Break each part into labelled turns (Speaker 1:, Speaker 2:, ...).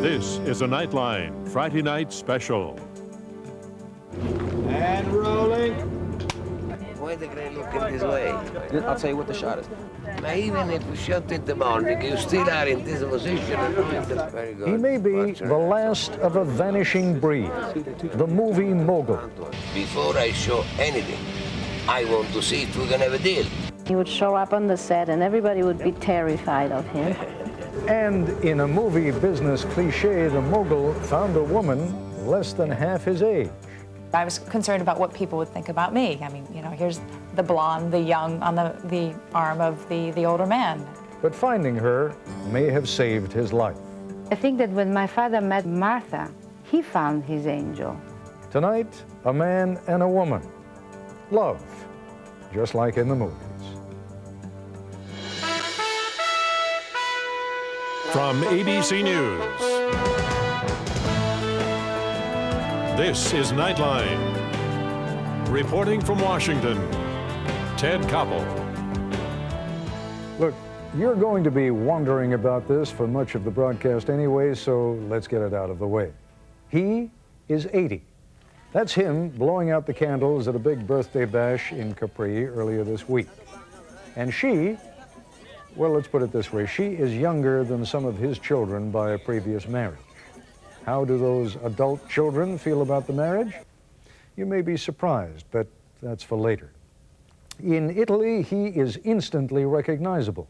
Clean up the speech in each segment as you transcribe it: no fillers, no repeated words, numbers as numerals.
Speaker 1: This is a Nightline Friday night special.
Speaker 2: And rolling.
Speaker 3: Why the guy looking this way?
Speaker 4: I'll tell you what the shot is.
Speaker 3: Now, even if we shot in the morning, you still are in this position. Very good.
Speaker 5: He may be the last of a vanishing breed, the movie mogul.
Speaker 3: Before I show anything, I want to see if we can have a deal.
Speaker 6: He would show up on the set and everybody would be terrified of him.
Speaker 5: And in a movie business cliche, the mogul found a woman less than half his age.
Speaker 7: I was concerned about what people would think about me. I mean, you know, here's the blonde, the young, on the arm of the older man.
Speaker 5: But finding her may have saved his life.
Speaker 6: I think that when my father met Martha, he found his angel.
Speaker 5: Tonight, a man and a woman. Love, just like in the movies.
Speaker 1: From ABC News, this is Nightline. Reporting from Washington, Ted Koppel.
Speaker 5: Look, you're going to be wondering about this for much of the broadcast anyway, so let's get it out of the way. He is 80. That's him blowing out the candles at a big birthday bash in Capri earlier this week. And she, well, let's put it this way, she is younger than some of his children by a previous marriage. How do those adult children feel about the marriage? You may be surprised, but that's for later. In Italy, he is instantly recognizable.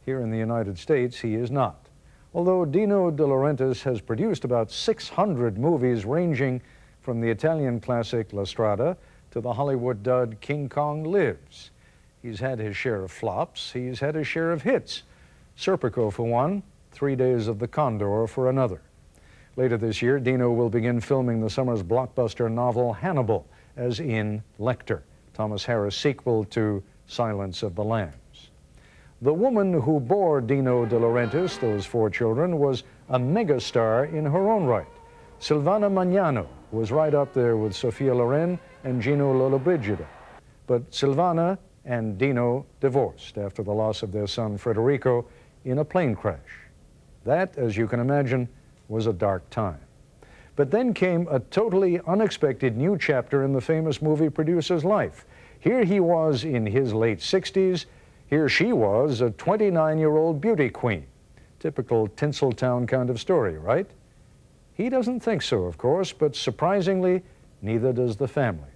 Speaker 5: Here in the United States, he is not. Although Dino De Laurentiis has produced about 600 movies ranging from the Italian classic La Strada to the Hollywood dud King Kong Lives. He's had his share of flops, he's had his share of hits. Serpico for one, 3 Days of the Condor for another. Later this year, Dino will begin filming the summer's blockbuster novel Hannibal, as in Lecter, Thomas Harris' sequel to Silence of the Lambs. The woman who bore Dino De Laurentiis those 4 children was a megastar in her own right. Silvana Magnano was right up there with Sofia Loren and Gino Lollobrigida. But Silvana and Dino divorced after the loss of their son Federico in a plane crash. That, as you can imagine, was a dark time. But then came a totally unexpected new chapter in the famous movie producer's life. Here he was in his late 60s, here she was a 29-year-old beauty queen. Typical Tinseltown kind of story, right? He doesn't think so, of course, but surprisingly, neither does the family.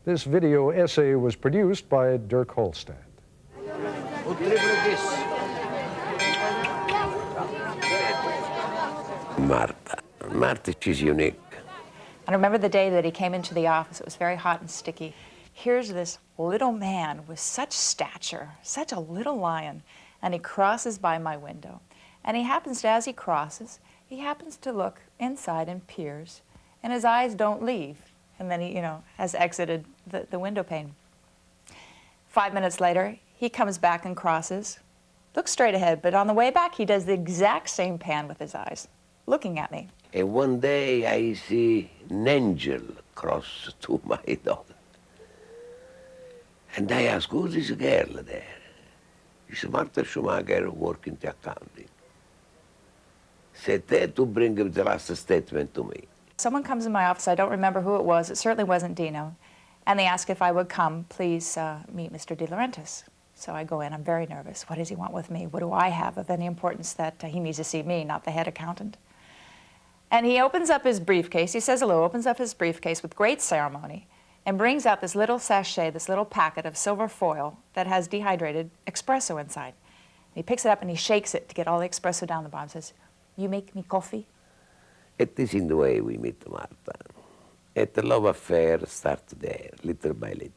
Speaker 5: This video essay was produced by Dirk Holstad.
Speaker 3: Martha, she's unique.
Speaker 7: I remember the day that he came into the office. It was very hot and sticky. Here's this little man with such stature, such a little lion, and he crosses by my window. And he happens to, as he crosses, he happens to look inside and peers, and his eyes don't leave. And then he, you know, has exited the window pane. 5 minutes later, he comes back and crosses, looks straight ahead, but on the way back, he does the exact same pan with his eyes, looking at me.
Speaker 3: And one day I see an angel cross to my door. And I ask, who's this girl there? She said, Martha Schumacher, working the accounting. Said that to bring the last statement to me.
Speaker 7: Someone comes in my office, I don't remember who it was certainly wasn't Dino, and they ask if I would come, please meet Mr. De Laurentiis. So I go in, I'm very nervous. What does he want with me? What do I have of any importance that he needs to see me, not the head accountant? And he opens up his briefcase, he says hello, opens up his briefcase with great ceremony, and brings out this little sachet, this little packet of silver foil that has dehydrated espresso inside. And he picks it up and he shakes it to get all the espresso down the bottom, says, you make me coffee?
Speaker 3: It is in the way we meet Martha. And the love affair starts there, little by little.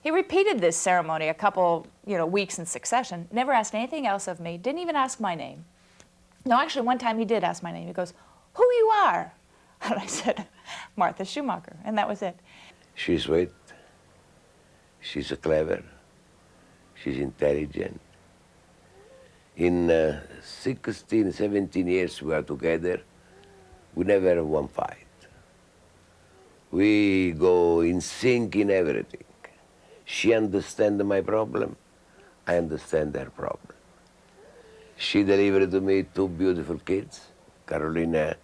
Speaker 7: He repeated this ceremony a couple, weeks in succession, never asked anything else of me, didn't even ask my name. No, actually, one time he did ask my name. He goes, who you are? And I said, Martha Schumacher, and that was it.
Speaker 3: She's sweet, she's clever, she's intelligent. In 16, 17 years we are together, we never have one fight. We go in sync in everything. She understands my problem, I understand her problem. She delivered to me 2 beautiful kids, Carolina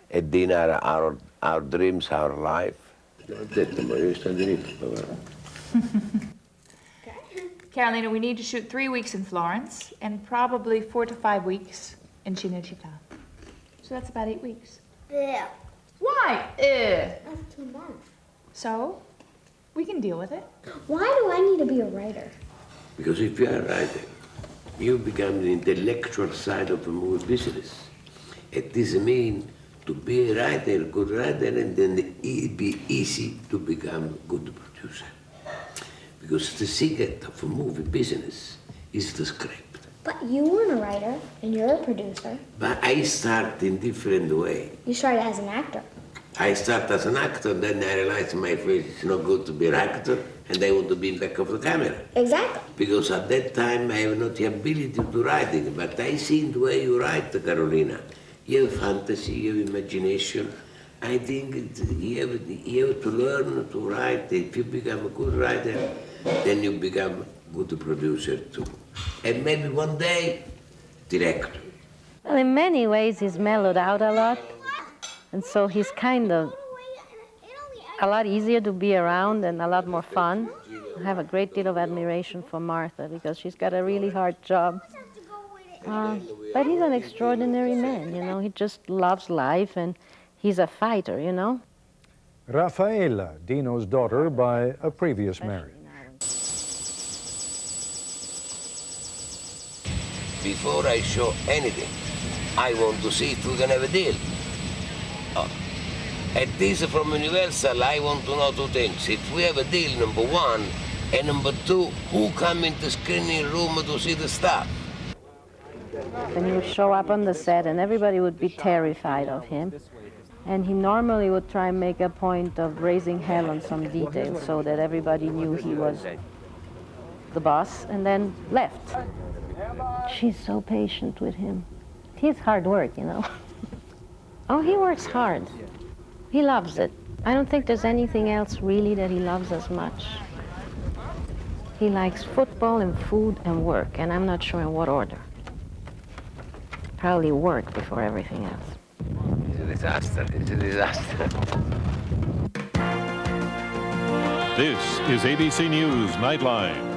Speaker 3: e Dina are our dreams, our life. L'ho detto, ma io sto diritto, guarda.
Speaker 7: Carolina, we need to shoot 3 weeks in Florence and probably 4 to 5 weeks in Cinecittà. So that's about 8 weeks.
Speaker 2: Yeah.
Speaker 7: Why?
Speaker 2: That's too much.
Speaker 7: So, we can deal with it.
Speaker 2: Why do I need to be a writer?
Speaker 3: Because if you are a writer, you become the intellectual side of the movie business. It does mean to be a writer, good writer, and then it be easy to become a good producer. Because the secret of a movie business is the script.
Speaker 2: But you weren't a writer, and you're a producer.
Speaker 3: But I start in different way.
Speaker 2: You started as an actor.
Speaker 3: I start as an actor, then I realize my face is not good to be an actor, and I want to be in back of the camera.
Speaker 2: Exactly.
Speaker 3: Because at that time I have not the ability to writing, but I see the way you write, Carolina. You have fantasy, you have imagination. I think you have to learn to write. If you become a good writer, then you become a good producer too. And maybe one day, director.
Speaker 8: Well, in many ways, he's mellowed out a lot, and so he's kind of a lot easier to be around and a lot more fun. I have a great deal of admiration for Martha because she's got a really hard job. But he's an extraordinary man, you know. He just loves life, and he's a fighter, you know.
Speaker 5: Raffaella, Dino's daughter by a previous marriage.
Speaker 3: Before I show anything, I want to see if we can have a deal. At this from Universal, I want to know 2 things. If we have a deal, number 1, and number 2, who come in the screening room to see the stuff?
Speaker 8: And he would show up on the set, and everybody would be terrified of him. And he normally would try and make a point of raising hell on some details so that everybody knew he was the boss, and then left. She's so patient with him. He's hard work, you know. Oh, he works hard. He loves it. I don't think there's anything else really that he loves as much. He likes football and food and work, and I'm not sure in what order. Probably work before everything else.
Speaker 3: It's a disaster, it's a disaster.
Speaker 1: This is ABC News Nightline.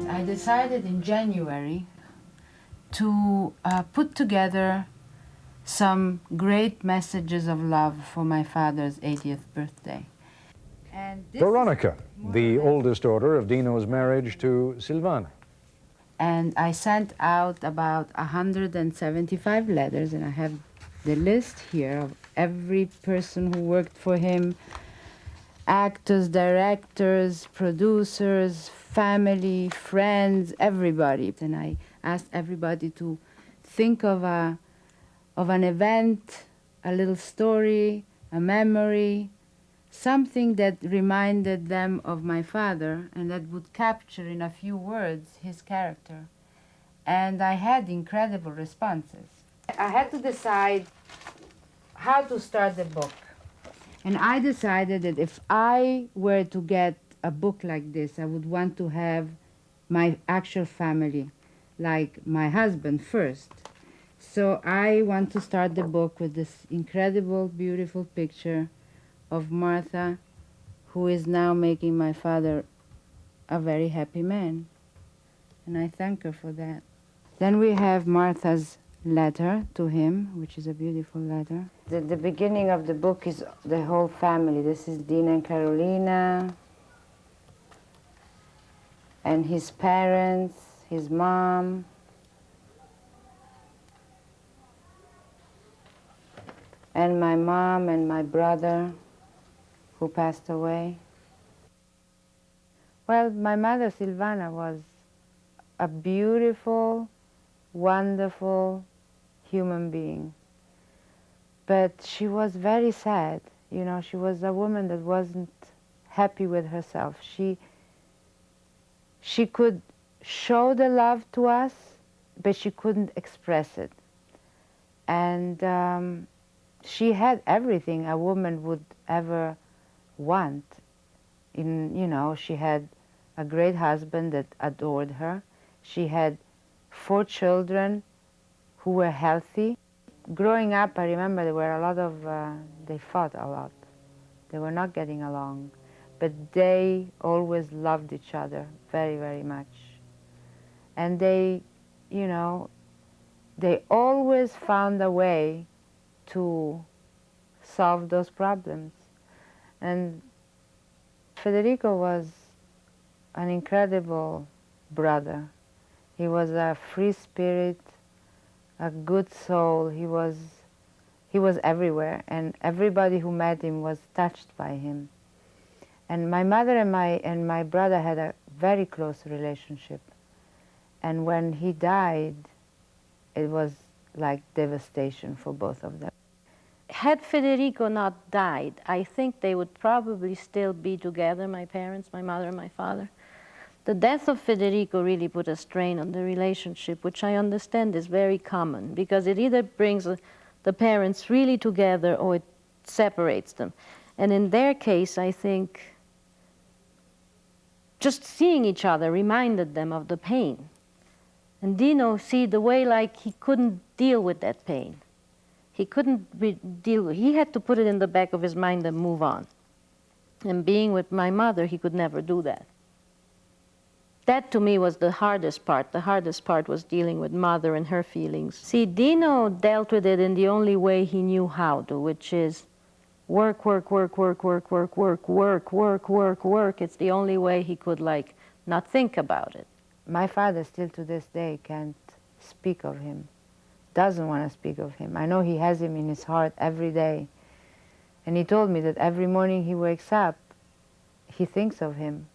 Speaker 6: I decided in January to put together some great messages of love for my father's 80th birthday. And this
Speaker 5: Veronica, the oldest daughter of Dino's marriage to Silvana.
Speaker 6: And I sent out about 175 letters, and I have the list here of every person who worked for him, actors, directors, producers, family, friends, everybody. And I asked everybody to think of an event, a little story, a memory, something that reminded them of my father and that would capture in a few words his character. And I had incredible responses. I had to decide how to start the book. And I decided that if I were to get a book like this, I would want to have my actual family, like my husband first. So I want to start the book with this incredible, beautiful picture of Martha, who is now making my father a very happy man. And I thank her for that. Then we have Martha's letter to him, which is a beautiful letter. The beginning of the book is the whole family. This is Dina and Carolina, and his parents, his mom, and my mom and my brother, who passed away. Well, my mother, Silvana, was a beautiful, wonderful human being. But she was very sad. You know, she was a woman that wasn't happy with herself. She could show the love to us, but she couldn't express it. And she had everything a woman would ever want. You know, she had a great husband that adored her. She had 4 children who were healthy. Growing up, I remember there were a lot of, they fought a lot. They were not getting along, but they always loved each other very, very much. And they, you know, they always found a way to solve those problems. And Federico was an incredible brother. He was a free spirit, a good soul. He was everywhere, and everybody who met him was touched by him. And my mother and my brother had a very close relationship. And when he died, it was like devastation for both of them.
Speaker 8: Had Federico not died, I think they would probably still be together, my parents, my mother and my father. The death of Federico really put a strain on the relationship, which I understand is very common, because it either brings the parents really together or it separates them. And in their case, I think just seeing each other reminded them of the pain. And Dino, see, the way like he couldn't deal with that pain. He couldn't deal with it. He had to put it in the back of his mind and move on. And being with my mother, he could never do that. That to me was the hardest part. The hardest part was dealing with mother and her feelings. See, Dino dealt with it in the only way he knew how to, which is work, work, work, work, work, work, work, work, work, work, work. It's the only way he could like not think about it.
Speaker 6: My father still to this day can't speak of him, doesn't want to speak of him. I know he has him in his heart every day. And he told me that every morning he wakes up, he thinks of him.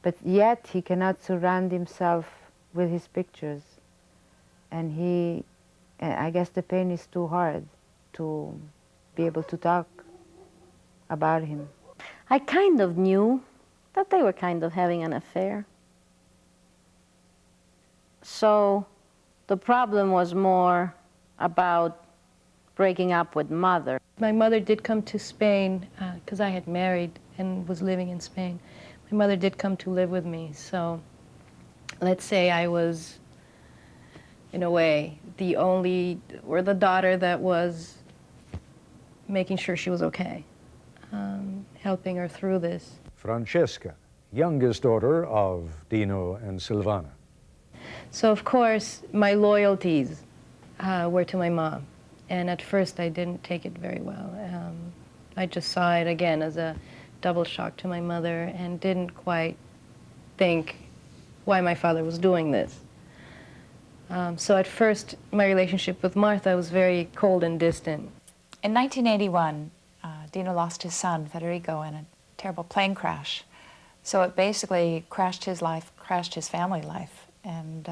Speaker 6: But yet he cannot surround himself with his pictures. And I guess the pain is too hard to be able to talk about him.
Speaker 8: I kind of knew that they were kind of having an affair. So the problem was more about breaking up with mother.
Speaker 9: My mother did come to Spain because I had married and was living in Spain. My mother did come to live with me, so let's say I was, in a way, the daughter that was making sure she was okay, helping her through this.
Speaker 5: Francesca, youngest daughter of Dino and Silvana.
Speaker 9: So, of course, my loyalties were to my mom. And at first, I didn't take it very well. I just saw it, again, as a double shock to my mother and didn't quite think why my father was doing this. So at first, my relationship with Martha was very cold and distant.
Speaker 7: In 1981, Dino lost his son, Federico, in a terrible plane crash. So it basically crashed his life, crashed his family life. And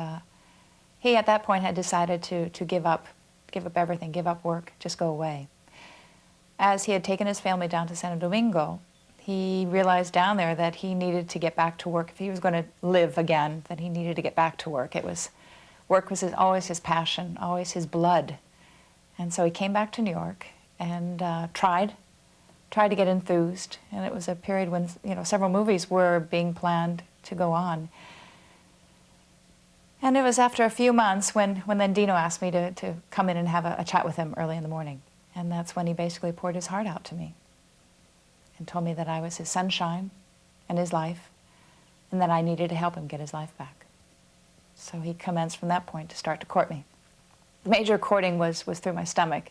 Speaker 7: he, at that point, had decided to give up everything, give up work, just go away. As he had taken his family down to Santo Domingo, he realized down there that he needed to get back to work. If he was going to live again, then he needed to get back to work. Work was always his passion, always his blood. And so he came back to New York and tried to get enthused. And it was a period when, several movies were being planned to go on. And it was after a few months when then Dino asked me to come in and have a chat with him early in the morning. And that's when he basically poured his heart out to me and told me that I was his sunshine in his life and that I needed to help him get his life back. So he commenced from that point to start to court me. Major courting was through my stomach,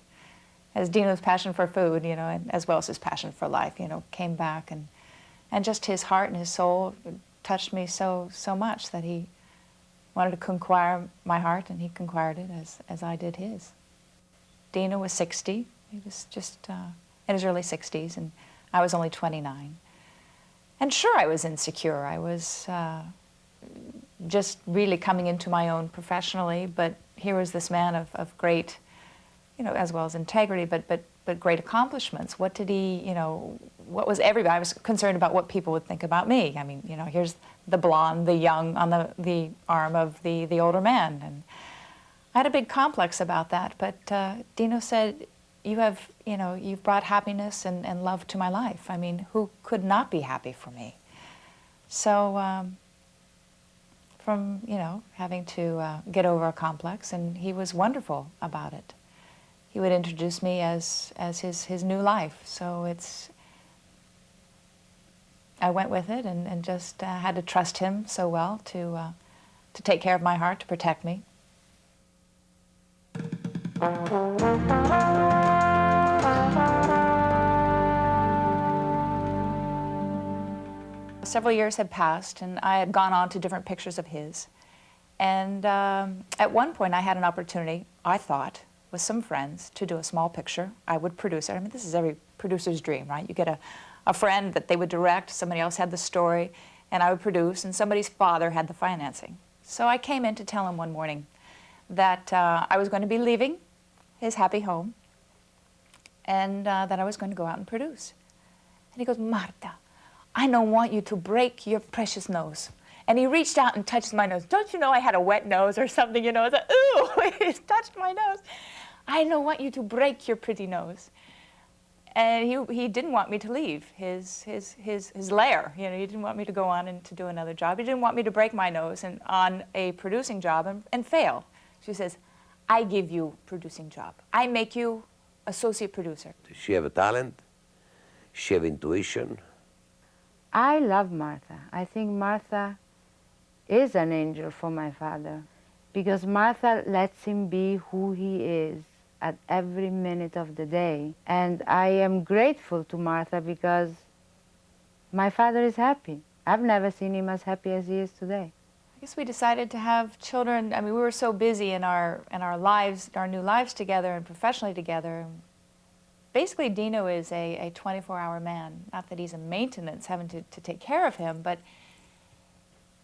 Speaker 7: as Dino's passion for food, and as well as his passion for life, came back. And just his heart and his soul touched me so much that he wanted to conquer my heart, and he conquired it as I did his. Dino was 60. He was just in his early 60s, and I was only 29. And sure, I was insecure. I was just really coming into my own professionally, but here was this man of great, as well as integrity, but great accomplishments. What did he, what was everybody? I was concerned about what people would think about me. I mean, here's the blonde, the young on the arm of the older man. And I had a big complex about that, but Dino said, you've brought happiness and love to my life. I mean, who could not be happy for me? So from, having to get over a complex, and he was wonderful about it. He would introduce me as his new life. So I went with it and just had to trust him so well to take care of my heart, to protect me. Several years had passed, and I had gone on to different pictures of his. And at one point, I had an opportunity, I thought, with some friends, to do a small picture. I would produce it. I mean, this is every producer's dream, right? You get a friend that they would direct, somebody else had the story, and I would produce, and somebody's father had the financing. So I came in to tell him one morning that I was going to be leaving his happy home, and that I was going to go out and produce. And he goes, "Marta, I don't want you to break your precious nose." And he reached out and touched my nose. Don't you know I had a wet nose or something, It's like, ooh, he's touched my nose. "I don't want you to break your pretty nose." And he didn't want me to leave his lair. He didn't want me to go on and to do another job. He didn't want me to break my nose and on a producing job and fail. She says, "I give you producing job. I make you associate producer."
Speaker 3: She have a talent, she have intuition.
Speaker 6: I love Martha. I think Martha is an angel for my father, because Martha lets him be who he is at every minute of the day. And I am grateful to Martha because my father is happy. I've never seen him as happy as he is today.
Speaker 7: I guess we decided to have children. I mean, we were so busy in our lives, our new lives together and professionally together. Basically, Dino is a 24-hour man. Not that he's a maintenance, having to take care of him, but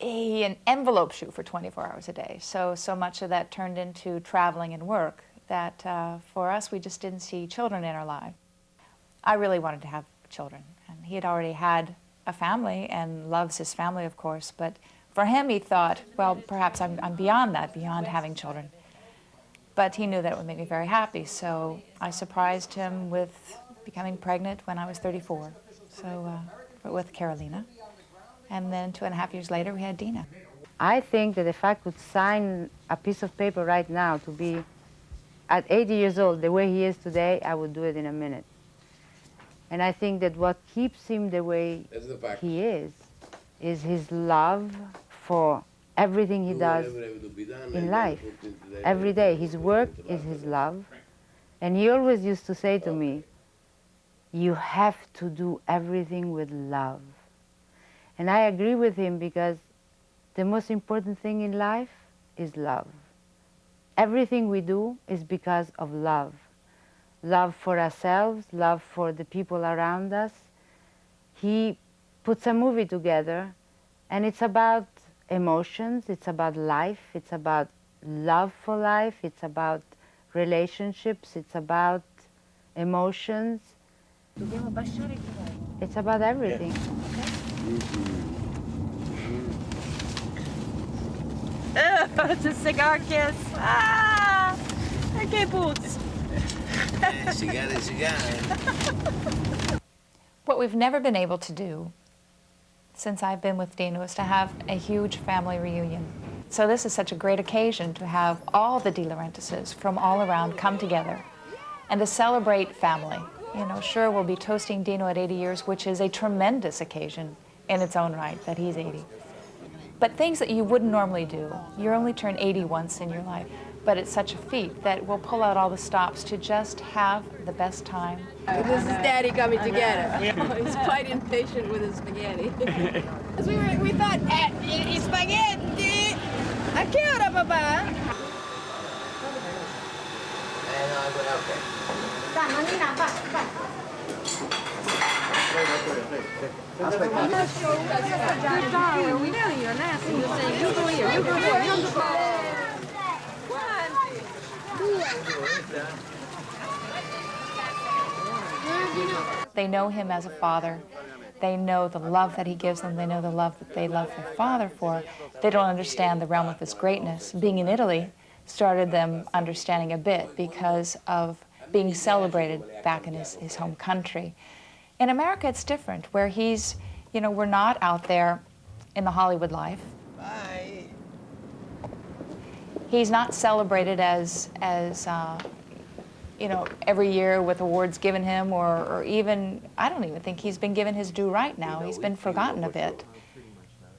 Speaker 7: an envelope shoot for 24 hours a day. So much of that turned into traveling and work that for us, we just didn't see children in our lives. I really wanted to have children, and he had already had a family and loves his family, of course, but for him, he thought, well, perhaps I'm beyond that, beyond having children. But he knew that it would make me very happy, so I surprised him with becoming pregnant when I was 34, so with Carolina. And then 2.5 years later, we had Dina.
Speaker 6: I think that if I could sign a piece of paper right now to be at 80 years old the way he is today, I would do it in a minute. And I think that what keeps him the way he is his love for everything he does in life. Every day, his work is his love. And he always used to say to me, "You have to do everything with love." And I agree with him, because the most important thing in life is love. Everything we do is because of love. Love for ourselves, love for the people around us. He puts a movie together, and it's about emotions, it's about life, it's about love for life, it's about relationships, it's about emotions. It's about everything.
Speaker 7: It's a cigar kiss. Ah! Okay, boots.
Speaker 3: Cigar.
Speaker 7: What we've never been able to do since I've been with Dino is to have a huge family reunion. So this is such a great occasion to have all the De Laurentiises from all around come together and to celebrate family. Sure, we'll be toasting Dino at 80 years, which is a tremendous occasion in its own right, that he's 80. But things that you wouldn't normally do. You only turn 80 once in your life. But it's such a feat that we'll pull out all the stops to just have the best time.
Speaker 10: This is Daddy coming together. He's quite impatient with his spaghetti. we thought, spaghetti! A che ora, papà?
Speaker 3: Okay.
Speaker 7: They know him as a father. They know the love that he gives them. They know the love that they love their father for. They don't understand the realm of his greatness. Being in Italy started them understanding a bit because of being celebrated back in his home country. In America, it's different, where he's, you know, we're not out there in the Hollywood life.
Speaker 3: Bye.
Speaker 7: He's not celebrated as you know, every year with awards given him, or even, I don't even think he's been given his due right now. He's been forgotten a bit.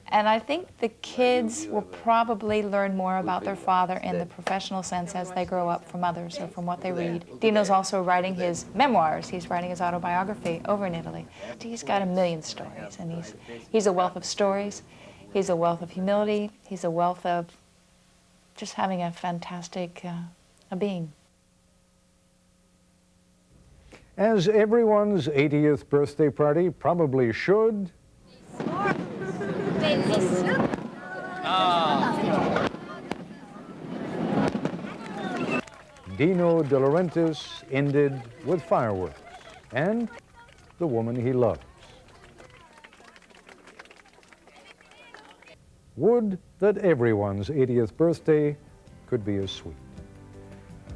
Speaker 7: And I think the kids will probably learn more about their father in the professional sense as they grow up from others or from what they read. Dino's also writing his memoirs. He's writing his autobiography over in Italy. He's got a million stories, and he's a wealth of stories. He's a wealth of humility. He's a wealth of just having a fantastic being.
Speaker 5: As everyone's 80th birthday party probably should, Dino De Laurentiis ended with fireworks and the woman he loves. Would that everyone's 80th birthday could be as sweet.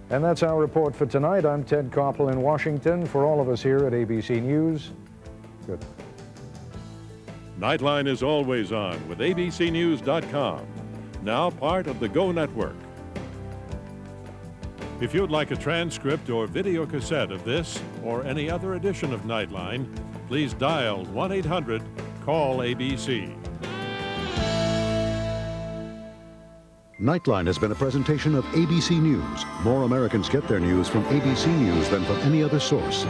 Speaker 5: And that's our report for tonight. I'm Ted Koppel in Washington. For all of us here at ABC News, good night.
Speaker 1: Nightline is always on with abcnews.com, now part of the Go Network. If you'd like a transcript or video cassette of this or any other edition of Nightline, please dial 1-800-CALL-ABC.
Speaker 11: Nightline has been a presentation of ABC News. More Americans get their news from ABC News than from any other source.